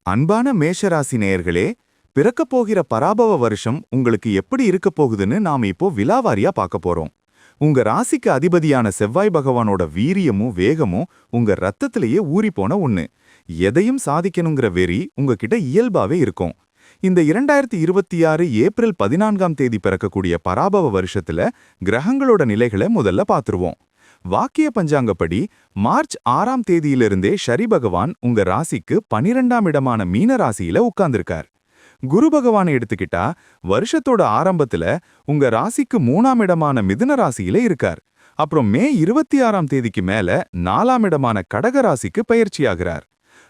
அன்பான மேஷராசி நேயர்களே, பிறக்கப் போகிற பராபவ வருஷம் உங்களுக்கு எப்படி இருக்கப் போகுதுன்னு நாம இப்போ விலாவாரியா பார்க்க போறோம். உங்க ராசிக்கு அதிபதியான செவ்வாய் பகவானோட வீரியமும் வேகமும் உங்க ரத்தத்திலேயே ஊறிப்போன ஒண்ணு. எதையும் சாதிக்கணுங்கிற வெறி உங்ககிட்ட இயல்பாவே இருக்கும். இந்த 2026 ஏப்ரல் 14ஆம் தேதி பிறக்கக்கூடிய பராபவ வருஷத்துல கிரகங்களோட நிலைகளை முதல்ல பார்த்துருவோம். வாக்கிய பஞ்சாங்கப்படி மார்ச் 6ஆம் தேதியிலிருந்தே சரி பகவான் உங்க ராசிக்கு 12ஆம் இடமான மீன ராசியில உட்கார்ந்திருக்கார். குரு பகவானை எடுத்துக்கிட்டா வருஷத்தோட ஆரம்பத்துல உங்க ராசிக்கு 3ஆம் இடமான மிதுன ராசியில இருக்கார். அப்புறம் மே 26ஆம் தேதிக்கு மேல 4ஆம் இடமான கடக ராசிக்கு பயிற்சியாகிறார்.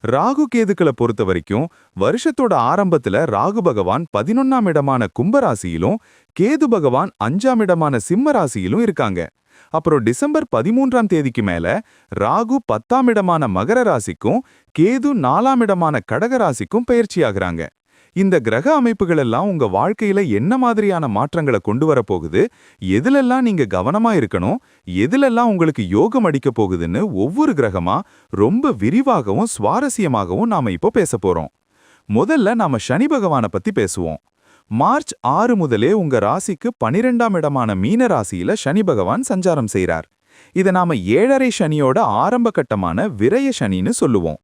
ராகு கேதுக்களை பொறுத்த வரைக்கும் வருஷத்தோட ஆரம்பத்துல ராகு பகவான் 11ஆம் இடமான கும்பராசியிலும் கேது பகவான் 5ஆம் இடமான சிம்ம ராசியிலும் இருக்காங்க. அப்புறம் டிசம்பர் 13ஆம் தேதிக்கு மேல ராகு 10ஆம் இடமான மகர ராசிக்கும் கேது 4ஆம் இடமான கடக ராசிக்கும் பயிற்சியாகிறாங்க. இந்த கிரக அமைப்புகள் எல்லாம் உங்க வாழ்க்கையில என்ன மாதிரியான மாற்றங்களை கொண்டு வரப்போகுது, எதுலெல்லாம் நீங்க கவனமா இருக்கணும், எதுலெல்லாம் உங்களுக்கு யோகம் அடிக்க போகுதுன்னு ஒவ்வொரு கிரகமா ரொம்ப விரிவாகவும் சுவாரஸ்யமாகவும் நாம இப்போ பேச போறோம். முதல்ல நாம சனி பகவானை பத்தி பேசுவோம். மார்ச் 6 முதலே உங்க ராசிக்கு 12ஆம் இடமான மீன ராசியில சனி பகவான் சஞ்சாரம் செய்றார். இதை நாம 7.5 சனியோட ஆரம்ப கட்டமான விரய சனின்னு சொல்லுவோம்.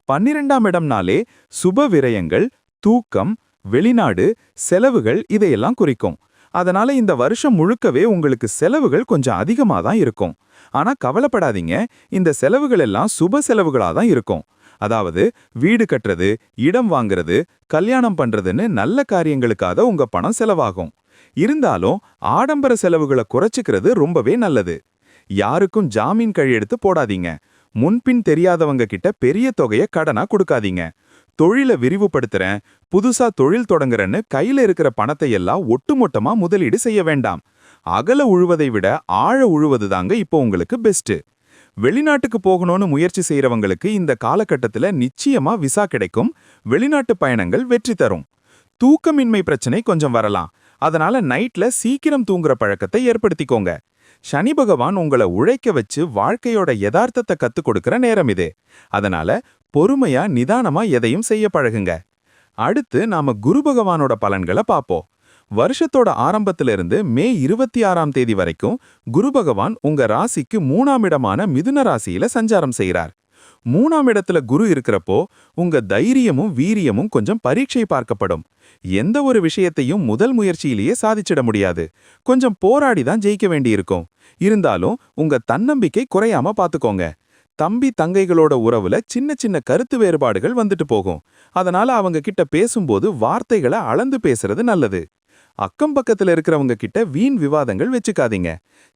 12ஆம் இடம்னாலே சுப விரயங்கள், தூக்கம், வெளிநாடு, செலவுகள் இதையெல்லாம் குறிக்கும். அதனால இந்த வருஷம் முழுக்கவே உங்களுக்கு செலவுகள் கொஞ்சம் அதிகமா தான் இருக்கும். ஆனா கவலைப்படாதீங்க, இந்த செலவுகள் எல்லாம் சுப செலவுகளா தான் இருக்கும். அதாவது வீடு கட்டுறது, இடம் வாங்குறது, கல்யாணம் பண்றதுன்னு நல்ல காரியங்களுக்காக உங்க பணம் செலவாகும். இருந்தாலும் ஆடம்பர செலவுகளை குறைச்சிக்கிறது ரொம்பவே நல்லது. யாருக்கும் ஜாமீன் கையெழுத்து போடாதீங்க. முன்பின் தெரியாதவங்க கிட்ட பெரிய தொகையை கடனா கொடுக்காதீங்க. தொழிலை விரிவுபடுத்துறேன், புதுசா தொழில் தொடங்குறேன்னு கையில இருக்கிற பணத்தை எல்லாம் ஒட்டுமொத்தமா முதலீடு செய்ய வேண்டாம். அகல உழுவதை விட ஆழ உழுவது தாங்க இப்போ உங்களுக்கு பெஸ்ட். வெளிநாட்டுக்கு போகணும்னு முயற்சி செய்யறவங்களுக்கு இந்த காலகட்டத்துல நிச்சயமா விசா கிடைக்கும். வெளிநாட்டு பயணங்கள் வெற்றி தரும். தூக்கமின்மை பிரச்சனை கொஞ்சம் வரலாம். அதனால நைட்ல சீக்கிரம் தூங்குற பழக்கத்தை ஏற்படுத்திக்கோங்க. சனி பகவான் உங்களை உழைக்க வச்சு வாழ்க்கையோட யதார்த்தத்தை கத்துக் கொடுக்கிற நேரம் இது. அதனால பொறுமையா நிதானமா எதையும் செய்ய பழகுங்க. அடுத்து நாம குரு பகவானோட பலன்களை பார்ப்போம். வருஷத்தோட ஆரம்பத்திலிருந்து மே 26ஆம் தேதி வரைக்கும் குரு பகவான் உங்க ராசிக்கு 3ஆம் இடமான மிதுன ராசியில சஞ்சாரம் செய்கிறார். 3ஆம் இடத்துல குரு இருக்கிறப்போ உங்க தைரியமும் வீரியமும் கொஞ்சம் பரீட்சை பார்க்கப்படும். எந்த ஒரு விஷயத்தையும் முதல் முயற்சியிலேயே சாதிச்சிட முடியாது. கொஞ்சம் போராடி தான் ஜெயிக்க வேண்டியிருக்கும். இருந்தாலும் உங்க தன்னம்பிக்கை குறையாம பாத்துக்கோங்க. தம்பி தங்கைகளோட உறவுல சின்ன சின்ன கருத்து வேறுபாடுகள் வந்துட்டு போகும். அதனால அவங்க கிட்ட பேசும்போது வார்த்தைகளை அளந்து பேசுறது நல்லது. அக்கம் பக்கத்துல இருக்கிறவங்க கிட்ட வீண் விவாதங்கள் வச்சுக்காதீங்க.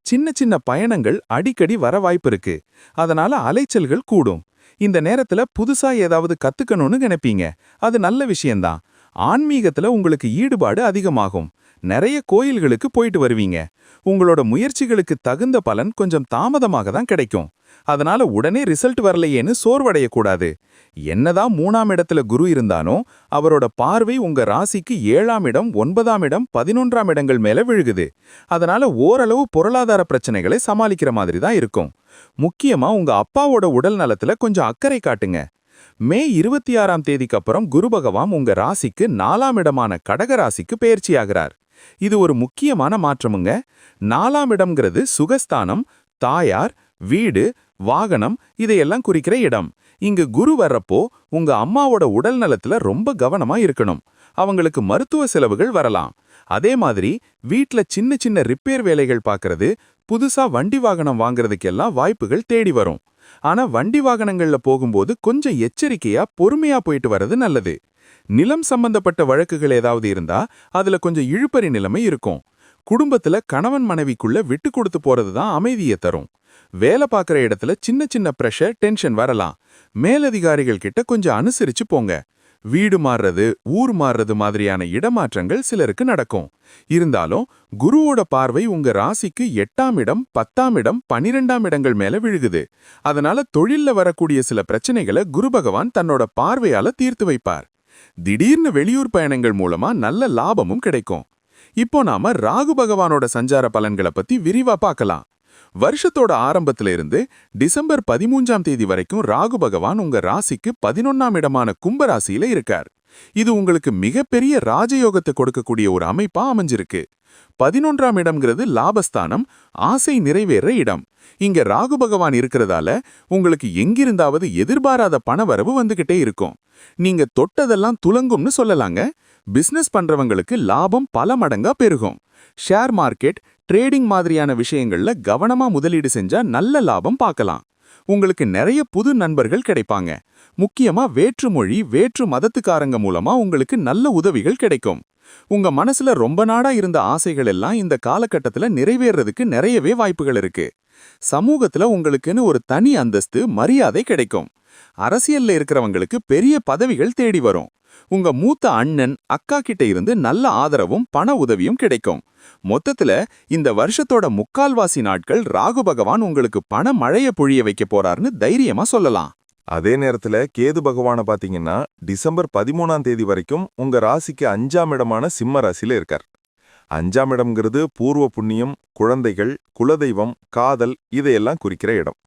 சின்ன சின்ன பயணங்கள் அடிக்கடி வர வாய்ப்பு இருக்கு. அதனால அலைச்சல்கள் கூடும். இந்த நேரத்துல புதுசா ஏதாவது கத்துக்கணும்னு நினைப்பீங்க. அது நல்ல விஷயம்தான். ஆன்மீகத்துல உங்களுக்கு ஈடுபாடு அதிகமாகும். நிறைய கோயில்களுக்கு போயிட்டு வருவீங்க. உங்களோட முயற்சிகளுக்கு தகுந்த பலன் கொஞ்சம் தாமதமாக தான் கிடைக்கும். அதனால உடனே ரிசல்ட் வரலையேன்னு சோர்வடையக்கூடாது. என்னதான் 3ஆம் இடத்துல குரு இருந்தாலும் அவரோட பார்வை உங்க ராசிக்கு 7ஆம் இடம், 9ஆம் இடம், 11ஆம் இடங்கள் மேல விழுகுது. அதனால ஓரளவு பொருளாதார பிரச்சனைகளை சமாளிக்கிற மாதிரி தான் இருக்கும். முக்கியமா உங்க அப்பாவோட உடல் நலத்துல கொஞ்சம் அக்கறை காட்டுங்க. மே 26ஆம் தேதிக்கு அப்புறம் குரு பகவான் உங்க ராசிக்கு 4ஆம் இடமான கடக ராசிக்கு பெயர்ச்சியாகிறார். இது ஒரு முக்கியமான மாற்றமுங்க. 4ஆம் இடம்ங்கிறது சுகஸ்தானம், தாயார், வீடு, வாகனம் இதையெல்லாம் குறிக்கிற இடம். இங்கு குரு வர்றப்போ உங்க அம்மாவோட உடல் நலத்துல ரொம்ப கவனமா இருக்கணும். அவங்களுக்கு மருத்துவ செலவுகள் வரலாம். அதே மாதிரி வீட்ல சின்ன சின்ன ரிப்பேர் வேலைகள் பார்க்கறது, புதுசா வண்டி வாகனம் வாங்குறதுக்கெல்லாம் வாய்ப்புகள் தேடி வரும். ஆனா வண்டி வாகனங்கள்ல போகும்போது கொஞ்சம் எச்சரிக்கையா பொறுமையா போயிட்டு வர்றது நல்லது. நிலம் சம்பந்தப்பட்ட வழக்குகள் ஏதாவது இருந்தா அதுல கொஞ்சம் இழுபறி நிலைமை இருக்கும். குடும்பத்துல கணவன் மனைவிக்குள்ள விட்டு கொடுத்து போறது தான் அமைதியை தரும். வேலை பார்க்குற இடத்துல சின்ன சின்ன பிரஷர், டென்ஷன் வரலாம். மேலதிகாரிகள் கிட்ட கொஞ்சம் அனுசரிச்சு போங்க. வீடு மாறுறது, ஊர் மாறுறது மாதிரியான இடமாற்றங்கள் சிலருக்கு நடக்கும். இருந்தாலும் குருவோட பார்வை உங்க ராசிக்கு 8ஆம் இடம், 10ஆம் இடம், 12ஆம் இடங்கள் மேல விழுகுது. அதனால தொழில்ல வரக்கூடிய சில பிரச்சனைகளை குரு பகவான் தன்னோட பார்வையால தீர்த்து வைப்பார். திடீர்னு வெளியூர் பயணங்கள் மூலமா நல்ல லாபமும் கிடைக்கும். இப்போ நாம ராகு பகவானோட சஞ்சார பலன்களை பத்தி விரிவா பார்க்கலாம். வருஷத்தோட ஆரம்பத்துல இருந்து டிசம்பர் 13ஆம் தேதி வரைக்கும் ராகு பகவான் உங்க ராசிக்கு 11ஆம் இடமான கும்ப ராசியில இருக்கார். இது உங்களுக்கு மிகப்பெரிய ராஜயோகத்தை கொடுக்கக்கூடிய ஒரு அமைப்பா அமைஞ்சிருக்கு. 11ஆம் இடம்ங்கிறது லாபஸ்தானம், ஆசை நிறைவேற இடம். இங்க ராகு பகவான் இருக்கிறதால உங்களுக்கு எங்கிருந்தாவது எதிர்பாராத பணவரவு வந்துகிட்டே இருக்கும். நீங்க தொட்டதெல்லாம் துலங்கும்னு சொல்லலாங்க. பிசினஸ் பண்றவங்களுக்கு லாபம் பல மடங்கா பெருகும். ஷேர் மார்க்கெட், ட்ரேடிங் மாதிரியான விஷயங்கள்ல கவனமா முதலீடு செஞ்சா நல்ல லாபம் பார்க்கலாம். உங்களுக்கு நிறைய புது நண்பர்கள் கிடைப்பாங்க. முக்கியமா வேற்று மொழி, வேற்று மதத்துக்காரங்க மூலமா உங்களுக்கு நல்ல உதவிகள் கிடைக்கும். உங்க மனசுல ரொம்ப நாளா இருந்த ஆசைகள் எல்லாம் இந்த காலகட்டத்துல நிறைவேறதுக்கு நிறையவே வாய்ப்புகள் இருக்கு. சமூகத்துல உங்களுக்குன்னு ஒரு தனி அந்தஸ்து, மரியாதை கிடைக்கும். அரசியல்ல இருக்கிறவங்களுக்கு பெரிய பதவிகள் தேடி வரும். உங்க மூத்த அண்ணன், அக்கா கிட்ட இருந்து நல்ல ஆதரவும் பண உதவியும் கிடைக்கும். மொத்தத்துல இந்த வருஷத்தோட முக்கால்வாசி நாட்கள் ராகு பகவான் உங்களுக்கு பண மழைய பொழிய வைக்க போறாருன்னு தைரியமா சொல்லலாம். அதே நேரத்துல கேது பகவான பாத்தீங்கன்னா டிசம்பர் 13ஆம் தேதி வரைக்கும் உங்க ராசிக்கு 5ஆம் இடமான சிம்ம ராசியில இருக்கார். 5ஆம் இடம்ங்கிறது பூர்வ புண்ணியம், குழந்தைகள், குலதெய்வம், காதல் இதையெல்லாம் குறிக்கிற இடம்.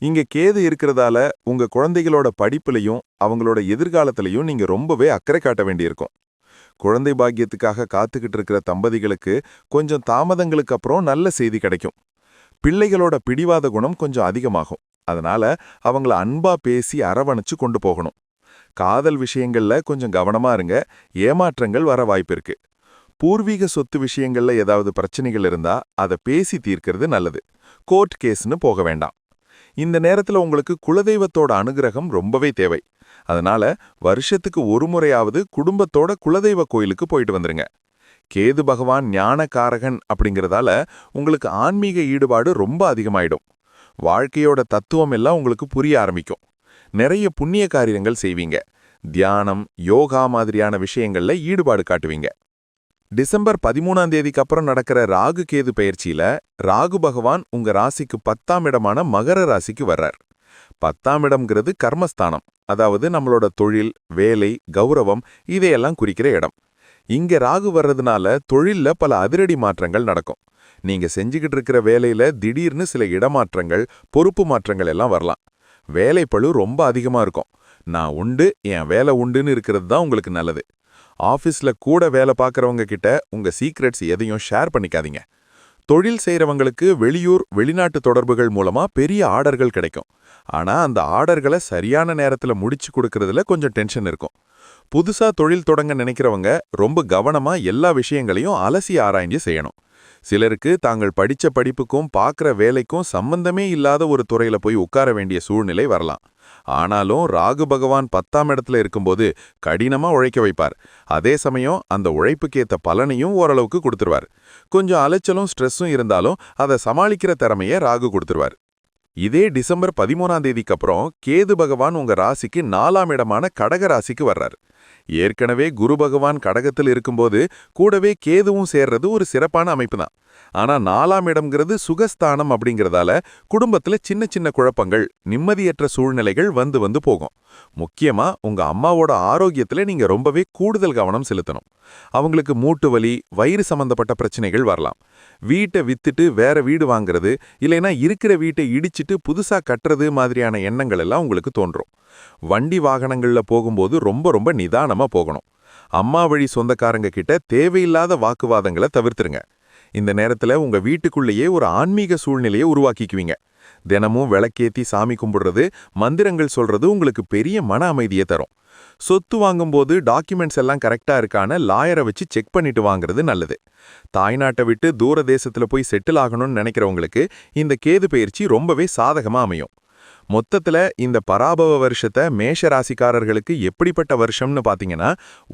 இங்க கேது இருக்கிறதால உங்க குழந்தைகளோட படிப்புலையும் அவங்களோட எதிர்காலத்திலையும் நீங்க ரொம்பவே அக்கறை காட்ட வேண்டியிருக்கும். குழந்தை பாக்கியத்துக்காக காத்துக்கிட்டு இருக்கிற தம்பதிகளுக்கு கொஞ்சம் தாமதங்களுக்கு அப்புறம் நல்ல செய்தி கிடைக்கும். பிள்ளைகளோட பிடிவாத குணம் கொஞ்சம் அதிகமாகும். அதனால அவங்கள அன்பா பேசி அரவணைச்சு கொண்டு போகணும். காதல் விஷயங்கள்ல கொஞ்சம் கவனமா இருங்க, ஏமாற்றங்கள் வர வாய்ப்பிருக்கு. பூர்வீக சொத்து விஷயங்கள்ல ஏதாவது பிரச்சனைகள் இருந்தா அதை பேசி தீர்க்கிறது நல்லது. கோர்ட் கேஸ்னு போக வேண்டாம். இந்த நேரத்துல உங்களுக்கு குலதெய்வத்தோட அனுகிரகம் ரொம்பவே தேவை. அதனால வருஷத்துக்கு ஒரு முறையாவது குடும்பத்தோட குலதெய்வ கோயிலுக்கு போயிட்டு வந்துருங்க. கேது பகவான் ஞானகாரகன் அப்படிங்கறதால உங்களுக்கு ஆன்மீக ஈடுபாடு ரொம்ப அதிகமாயிடும். வாழ்க்கையோட தத்துவம் எல்லாம் உங்களுக்கு புரிய ஆரம்பிக்கும். நிறைய புண்ணிய காரியங்கள் செய்வீங்க. தியானம், யோகா மாதிரியான விஷயங்கள்ல ஈடுபாடு காட்டுவீங்க. டிசம்பர் 13ஆம் தேதிக்கு அப்புறம் நடக்கிற ராகு கேது பெயர்ச்சியில ராகு பகவான் உங்க ராசிக்கு 10ஆம் இடமான மகர ராசிக்கு வர்றார். 10ஆம் இடம்ங்கிறது கர்மஸ்தானம், அதாவது நம்மளோட தொழில், வேலை, கௌரவம் இதையெல்லாம் குறிக்கிற இடம். இங்க ராகு வர்றதுனால தொழில்ல பல அதிரடி மாற்றங்கள் நடக்கும். நீங்க செஞ்சுக்கிட்டு இருக்கிற வேலையில திடீர்னு சில இடமாற்றங்கள், பொறுப்பு மாற்றங்கள் எல்லாம் வரலாம். வேலைப்பளு ரொம்ப அதிகமா இருக்கும். நான் உண்டு, என் வேலை உண்டுன்னு இருக்கிறது தான் உங்களுக்கு நல்லது. ஆஃபீஸ்ல கூட வேலை பார்க்கறவங்க கிட்ட உங்க சீக்ரெட்ஸ் எதையும் ஷேர் பண்ணிக்காதீங்க. தொழில் செய்யறவங்களுக்கு வெளியூர், வெளிநாட்டு தொடர்புகள் மூலமா பெரிய ஆர்டர்கள் கிடைக்கும். ஆனா அந்த ஆர்டர்களை சரியான நேரத்துல முடிச்சு கொடுக்கறதுல கொஞ்சம் டென்ஷன் இருக்கும். புதுசா தொழில் தொடங்க நினைக்கிறவங்க ரொம்ப கவனமா எல்லா விஷயங்களையும் அலசி ஆராய்ஞ்சு செய்யணும். சிலருக்கு தாங்கள் படிச்ச படிப்புக்கும் பார்க்குற வேலைக்கும் சம்பந்தமே இல்லாத ஒரு துறையில போய் உட்கார வேண்டிய சூழ்நிலை வரலாம். ஆனாலும் ராகு பகவான் 10ஆம் இடத்துல இருக்கும்போது கடினமா உழைக்க வைப்பார். அதே சமயம் அந்த உழைப்புக்கேத்த பலனையும் ஓரளவுக்கு கொடுத்துருவார். கொஞ்சம் அலைச்சலும் ஸ்ட்ரெஸ்ஸும் இருந்தாலும் அதை சமாளிக்கிற திறமைய ராகு கொடுத்துருவார். இதே டிசம்பர் 13ஆம் தேதிக்கு அப்புறம் கேது பகவான் உங்க ராசிக்கு 4ஆம் இடமான கடக ராசிக்கு வர்றார். ஏற்கனவே குரு பகவான் கடகத்தில் இருக்கும்போது கூடவே கேதுவும் சேர்றது ஒரு சிறப்பான அமைப்பு தான். ஆனா 4ஆம் இடம்ங்கிறது சுகஸ்தானம் அப்படிங்கறதால குடும்பத்துல சின்ன சின்ன குழப்பங்கள், நிம்மதியற்ற சூழ்நிலைகள் வந்து வந்து போகும். முக்கியமா உங்க அம்மாவோட ஆரோக்கியத்துல நீங்க ரொம்பவே கூடுதல் கவனம் செலுத்தணும். அவங்களுக்கு மூட்டு வலி, வயிறு சம்பந்தப்பட்ட பிரச்சனைகள் வரலாம். வீட்டை வித்துட்டு வேற வீடு வாங்குறது, இல்லைன்னா இருக்கிற வீட்டை இடிச்சிட்டு புதுசா கட்டுறது மாதிரியான எண்ணங்கள் எல்லாம் உங்களுக்கு தோன்றும். வண்டி வாகனங்கள்ல போகும்போது ரொம்ப ரொம்ப நிதானமா போகணும். அம்மா வழி சொந்தக்காரங்க கிட்ட தேவையில்லாத வாக்குவாதங்களை தவிர்த்துருங்க. இந்த நேரத்துல உங்க வீட்டுக்குள்ளேயே ஒரு ஆன்மீக சூழ்நிலையை உருவாக்கிக்குவீங்க. தினமும் விளக்கேத்தி சாமி கும்பிடுறது, மந்திரங்கள் சொல்றது உங்களுக்கு பெரிய மன அமைதியை தரும். சொத்து வாங்கும்போது டாக்குமெண்ட்ஸ் எல்லாம் கரெக்டா இருக்கான லாயரை வச்சு செக் பண்ணிட்டு வாங்குறது நல்லது. தாய்நாட்டை விட்டு தூர தேசத்துல போய் செட்டில் ஆகணும்னு நினைக்கிறவங்களுக்கு இந்த கேது பயிற்சி ரொம்பவே சாதகமா அமையும். மொத்தத்துல இந்த பராபவ வருஷத்தை மேஷ ராசிக்காரர்களுக்கு எப்படிப்பட்ட வருஷம்னு பாத்தீங்கன்னா,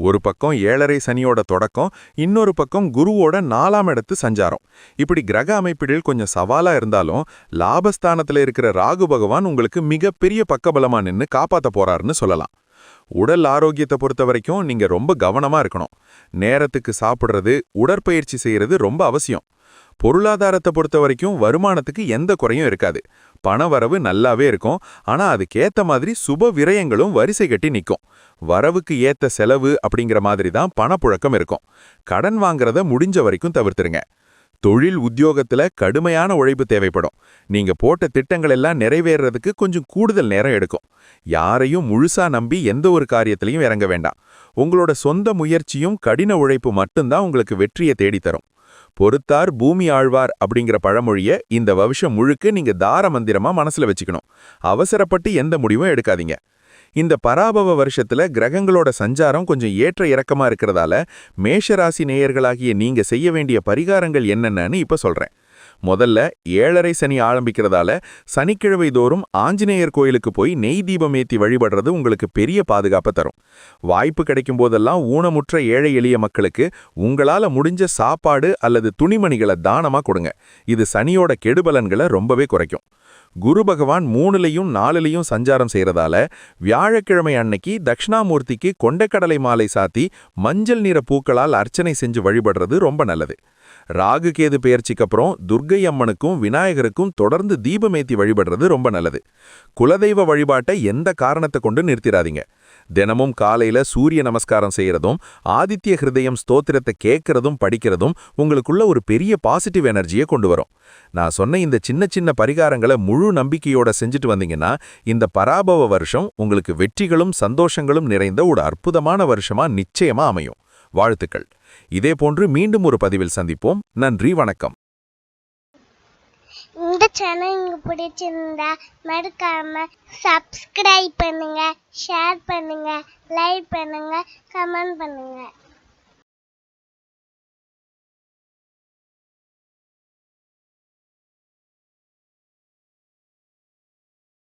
ஒரு பக்கம் 7.5 சனியோட தொடக்கம், இன்னொரு பக்கம் குருவோட 4ஆம் இடத்து சஞ்சாரம். இப்படி கிரக அமைப்பிடில் கொஞ்சம் சவாலா இருந்தாலும் லாபஸ்தானத்துல இருக்கிற ராகு பகவான் உங்களுக்கு மிகப்பெரிய பக்கபலமா நின்னு காப்பாத்த போறாருன்னு சொல்லலாம். உடல் ஆரோக்கியத்தை பொறுத்த வரைக்கும் நீங்க ரொம்ப கவனமா இருக்கணும். நேரத்துக்கு சாப்பிடுறது, உடற்பயிற்சி செய்யறது ரொம்ப அவசியம். பொருளாதாரத்தை பொறுத்த வரைக்கும் வருமானத்துக்கு எந்த குறையும் இருக்காது. பண வரவு நல்லாவே இருக்கும். ஆனா அதுக்கேத்த மாதிரி சுப விரயங்களும் வரிசை கட்டி நிற்கும். வரவுக்கு ஏத்த செலவு அப்படிங்கிற மாதிரி தான் பணப்புழக்கம் இருக்கும். கடன் வாங்குறத முடிஞ்ச வரைக்கும் தவிர்த்துருங்க. தொழில் உத்தியோகத்துல கடுமையான உழைப்பு தேவைப்படும். நீங்க போட்ட திட்டங்கள் எல்லாம் நிறைவேறதுக்கு கொஞ்சம் கூடுதல் நேரம் எடுக்கும். யாரையும் முழுசா நம்பி எந்த ஒரு காரியத்திலையும் இறங்க வேண்டாம். உங்களோட சொந்த முயற்சியும் கடின உழைப்பு மட்டும்தான் உங்களுக்கு வெற்றியை தேடித்தரும். பொறுத்தார் பூமி ஆழ்வார் அப்படிங்கிற பழமொழிய இந்த வருஷம் முழுக்க நீங்க தார மந்திரமா மனசுல வச்சுக்கணும். அவசரப்பட்டு எந்த முடிவும் எடுக்காதீங்க. இந்த பராபவ வருஷத்துல கிரகங்களோட சஞ்சாரம் கொஞ்சம் ஏற்ற இறக்கமா இருக்கிறதால மேஷராசி நேயர்களாகிய நீங்க செய்ய வேண்டிய பரிகாரங்கள் என்னென்னு இப்ப சொல்றேன். முதல்ல 7:30 சனி ஆரம்பிக்கிறதால சனிக்கிழமை தோறும் ஆஞ்சநேயர் கோயிலுக்கு போய் நெய் தீபம் ஏத்தி வழிபடுறது உங்களுக்கு பெரிய பாதுகாப்பை தரும். வாய்ப்பு கிடைக்கும் போதெல்லாம் ஊனமுற்ற ஏழை எளிய மக்களுக்கு உங்களால முடிஞ்ச சாப்பாடு அல்லது துணிமணிகளை தானமா கொடுங்க. இது சனியோட கெடுபலன்களை ரொம்பவே குறைக்கும். குரு பகவான் 3லையும் 4லையும் சஞ்சாரம் செய்யறதால வியாழக்கிழமை அன்னைக்கு தட்சிணாமூர்த்திக்கு கொண்டைக்கடலை மாலை சாத்தி மஞ்சள் நிற பூக்களால் அர்ச்சனை செஞ்சு வழிபடுறது ரொம்ப நல்லது. ராகு கேது பெயர்ச்சிக்கு அப்புறம் துர்க்கை அம்மனுக்கும் விநாயகருக்கும் தொடர்ந்து தீபமேத்தி வழிபடுறது ரொம்ப நல்லது. குலதெய்வ வழிபாட்டை எந்த காரணத்தை கொண்டு நிறுத்திடாதீங்க. தினமும் காலையில சூரிய நமஸ்காரம் செய்யறதும் ஆதித்ய ஹிருதயம் ஸ்தோத்திரத்தை கேட்கறதும் படிக்கிறதும் உங்களுக்குள்ள ஒரு பெரிய பாசிட்டிவ் எனர்ஜியை கொண்டு வரும். நான் சொன்ன இந்த சின்ன சின்ன பரிகாரங்களை முழு நம்பிக்கையோட செஞ்சுட்டு வந்தீங்கன்னா இந்த பராபவ வருஷம் உங்களுக்கு வெற்றிகளும் சந்தோஷங்களும் நிறைந்த ஒரு அற்புதமான வருஷமா நிச்சயமா அமையும். வாழ்த்துக்கள். இதேபோன்று மீண்டும் ஒரு பதிவில் சந்திப்போம். நன்றி, வணக்கம். இந்த சேனல் உங்களுக்கு பிடிச்சிருந்தா மறக்காம சப்ஸ்கிரைப் பண்ணுங்க, ஷேர் பண்ணுங்க, லைக் பண்ணுங்க, கமெண்ட் பண்ணுங்க.